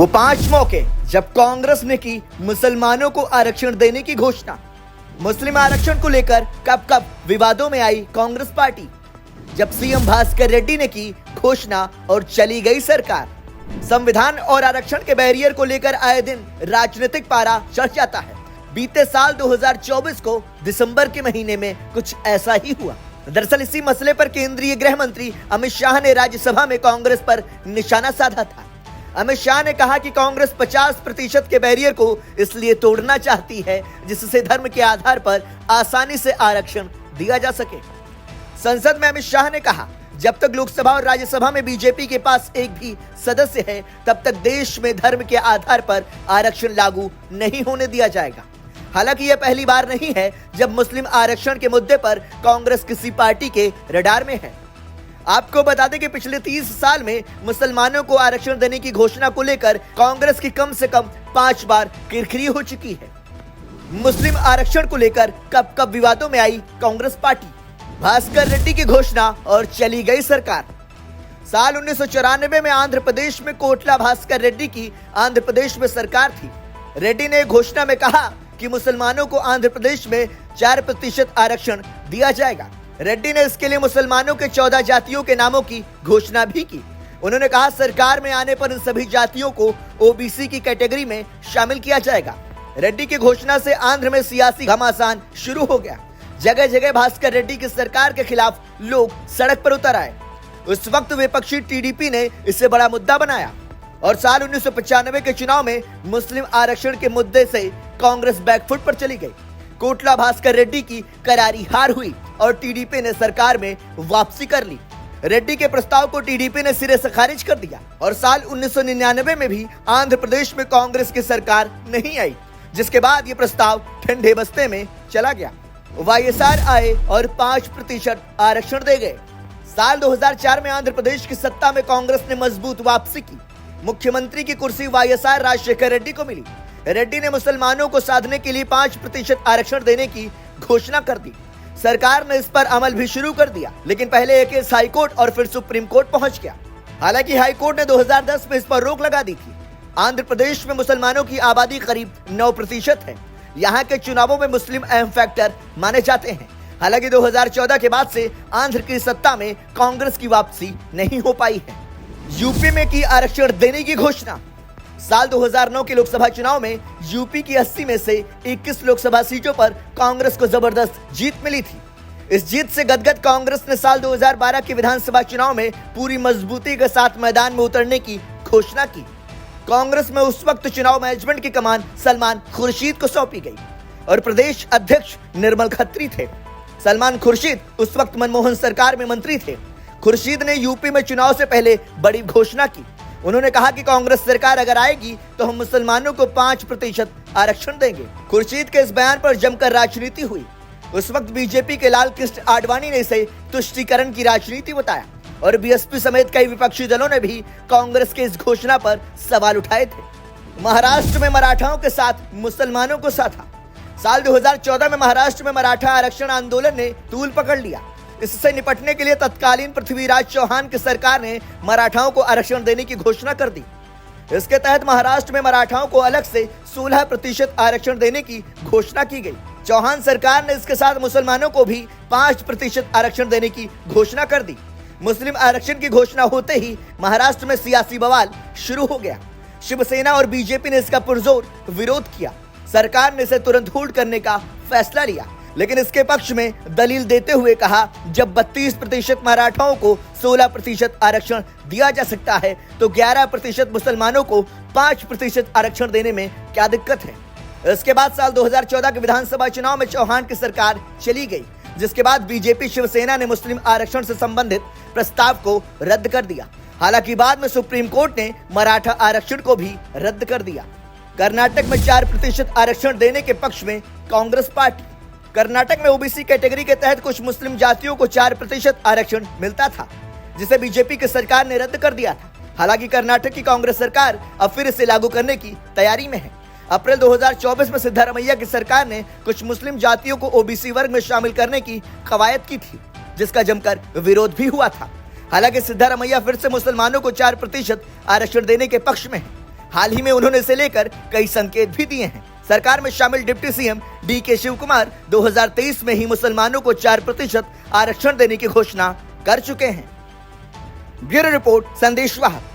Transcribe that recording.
वो 5 मौके जब कांग्रेस ने की मुसलमानों को आरक्षण देने की घोषणा। मुस्लिम आरक्षण को लेकर कब कब विवादों में आई कांग्रेस पार्टी। जब सीएम भास्कर रेड्डी ने की घोषणा और चली गई सरकार। संविधान और आरक्षण के बैरियर को लेकर आए दिन राजनीतिक पारा चढ़ जाता है। बीते साल 2024 को दिसंबर के महीने में कुछ ऐसा ही हुआ। दरअसल इसी मसले पर केंद्रीय गृह मंत्री अमित शाह ने राज्यसभा में कांग्रेस पर निशाना साधा था। अमित शाह ने कहा कि कांग्रेस 50% के बैरियर को इसलिए तोड़ना चाहती है जिससे धर्म के आधार पर आसानी से आरक्षण दिया जा सके। संसद में अमित शाह ने कहा, जब तक लोकसभा और राज्यसभा में बीजेपी के पास एक भी सदस्य है तब तक देश में धर्म के आधार पर आरक्षण लागू नहीं होने दिया जाएगा। हालांकि यह पहली बार नहीं है जब मुस्लिम आरक्षण के मुद्दे पर कांग्रेस किसी पार्टी के रडार में है। आपको बता दें कि पिछले 30 साल में मुसलमानों को आरक्षण देने की घोषणा को लेकर कांग्रेस की कम से कम 5 बार किरकिरी हो चुकी है। मुस्लिम आरक्षण को लेकर कब कब विवादों में आई कांग्रेस पार्टी। भास्कर रेड्डी की घोषणा और चली गई सरकार। साल 1994 में आंध्र प्रदेश में कोटला भास्कर रेड्डी की आंध्र प्रदेश में सरकार थी। रेड्डी ने घोषणा में कहा कि मुसलमानों को आंध्र प्रदेश में 4% आरक्षण दिया जाएगा। रेड्डी ने इसके लिए मुसलमानों के 14 जातियों के नामों की घोषणा भी की। उन्होंने कहा, सरकार में आने पर इन सभी जातियों को ओबीसी की कैटेगरी में शामिल किया जाएगा। रेड्डी की घोषणा से आंध्र में सियासी घमासान शुरू हो गया। जगह जगह भास्कर रेड्डी की सरकार के खिलाफ लोग सड़क पर उतर आए। उस वक्त विपक्षी टीडीपी ने इसे बड़ा मुद्दा बनाया और साल 1995 के चुनाव में मुस्लिम आरक्षण के मुद्दे से कांग्रेस बैकफुट पर चली गई। कोटला भास्कर रेड्डी की करारी हार हुई और टीडीपी ने सरकार में वापसी कर ली। रेड्डी के प्रस्ताव को टीडीपी ने सिरे से खारिज कर दिया और साल 1999 में भी आंध्र प्रदेश में कांग्रेस की सरकार नहीं आई, जिसके बाद ये प्रस्ताव ठंडे बस्ते में चला गया। वाईएसआर आए और 5% आरक्षण दे गए। साल 2004 में आंध्र प्रदेश की सत्ता में कांग्रेस ने मजबूत वापसी की। मुख्यमंत्री की कुर्सी वाईएसआर राजशेखर रेड्डी को मिली। रेड्डी ने मुसलमानों को साधने के लिए 5% आरक्षण देने की घोषणा कर दी। सरकार ने इस पर अमल भी शुरू कर दिया, लेकिन पहले यह केस हाईकोर्ट और फिर सुप्रीम कोर्ट पहुंच गया। हालांकि हाईकोर्ट ने 2010 में इस पर रोक लगा दी थी। आंध्र प्रदेश में मुसलमानों की आबादी करीब 9% है। यहाँ के चुनावों में मुस्लिम अहम फैक्टर माने जाते हैं। हालांकि 2014 के बाद से आंध्र की सत्ता में कांग्रेस की वापसी नहीं हो पाई है। यूपी में की आरक्षण देने की घोषणा। साल 2009 के लोकसभा चुनाव में यूपी की 80 में से 21 लोकसभा सीटों पर कांग्रेस को जबरदस्त जीत मिली थी। इस जीत से गदगद कांग्रेस ने साल 2012 के विधानसभा चुनाव में पूरी मजबूती के साथ मैदान में उतरने की घोषणा की। कांग्रेस में उस वक्त चुनाव मैनेजमेंट की कमान सलमान खुर्शीद को सौंपी गई और प्रदेश अध्यक्ष निर्मल खत्री थे। सलमान खुर्शीद उस वक्त मनमोहन सरकार में मंत्री थे। खुर्शीद ने यूपी में चुनाव से पहले बड़ी घोषणा की। उन्होंने कहा कि कांग्रेस सरकार अगर आएगी तो हम मुसलमानों को 5% आरक्षण देंगे। खुर्शीद के इस बयान पर जमकर राजनीति हुई। उस वक्त बीजेपी के लाल कृष्ण आडवाणी ने इसे तुष्टीकरण की राजनीति बताया और बीएसपी समेत कई विपक्षी दलों ने भी कांग्रेस के इस घोषणा पर सवाल उठाए थे। महाराष्ट्र में मराठाओं के साथ मुसलमानों को साधा। साल 2014 में महाराष्ट्र में मराठा आरक्षण आंदोलन ने तूल पकड़ लिया। इससे निपटने के लिए तत्कालीन पृथ्वीराज चौहान की सरकार ने मराठाओं को आरक्षण देने की घोषणा कर दी। इसके तहत महाराष्ट्र में मराठाओं को अलग से 16% आरक्षण देने की घोषणा की गई। चौहान सरकार ने इसके साथ मुसलमानों को भी 5% आरक्षण देने की घोषणा कर दी। मुस्लिम आरक्षण की घोषणा होते ही महाराष्ट्र में सियासी बवाल शुरू हो गया। शिवसेना और बीजेपी ने इसका पुरजोर विरोध किया। सरकार ने इसे तुरंत होल्ड करने का फैसला लिया, लेकिन इसके पक्ष में दलील देते हुए कहा, जब 32% मराठाओं को 16% आरक्षण दिया जा सकता है तो 11% मुसलमानों को 5% आरक्षण देने में क्या दिक्कत है। इसके बाद साल 2014 के विधानसभा चुनाव में चौहान की सरकार चली गई, जिसके बाद बीजेपी शिवसेना ने मुस्लिम आरक्षण से संबंधित प्रस्ताव को रद्द कर दिया। हालांकि बाद में सुप्रीम कोर्ट ने मराठा आरक्षण को भी रद्द कर दिया। कर्नाटक में 4% आरक्षण देने के पक्ष में कांग्रेस पार्टी। कर्नाटक में ओबीसी कैटेगरी के तहत कुछ मुस्लिम जातियों को 4% आरक्षण मिलता था, जिसे बीजेपी की सरकार ने रद्द कर दिया था। हालांकि कर्नाटक की कांग्रेस सरकार अब फिर इसे लागू करने की तैयारी में है। अप्रैल 2024 में सिद्धारमैया की सरकार ने कुछ मुस्लिम जातियों को ओबीसी वर्ग में शामिल करने की कवायद की थी, जिसका जमकर विरोध भी हुआ था। हालांकि सिद्धारमैया फिर से मुसलमानों को 4% आरक्षण देने के पक्ष में है। हाल ही में उन्होंने इसे लेकर कई संकेत भी दिए हैं। सरकार में शामिल deputy CM DK Shivakumar 2023 में ही मुसलमानों को 4% आरक्षण देने की घोषणा कर चुके हैं। ब्यूरो रिपोर्ट, संदेश वाहक।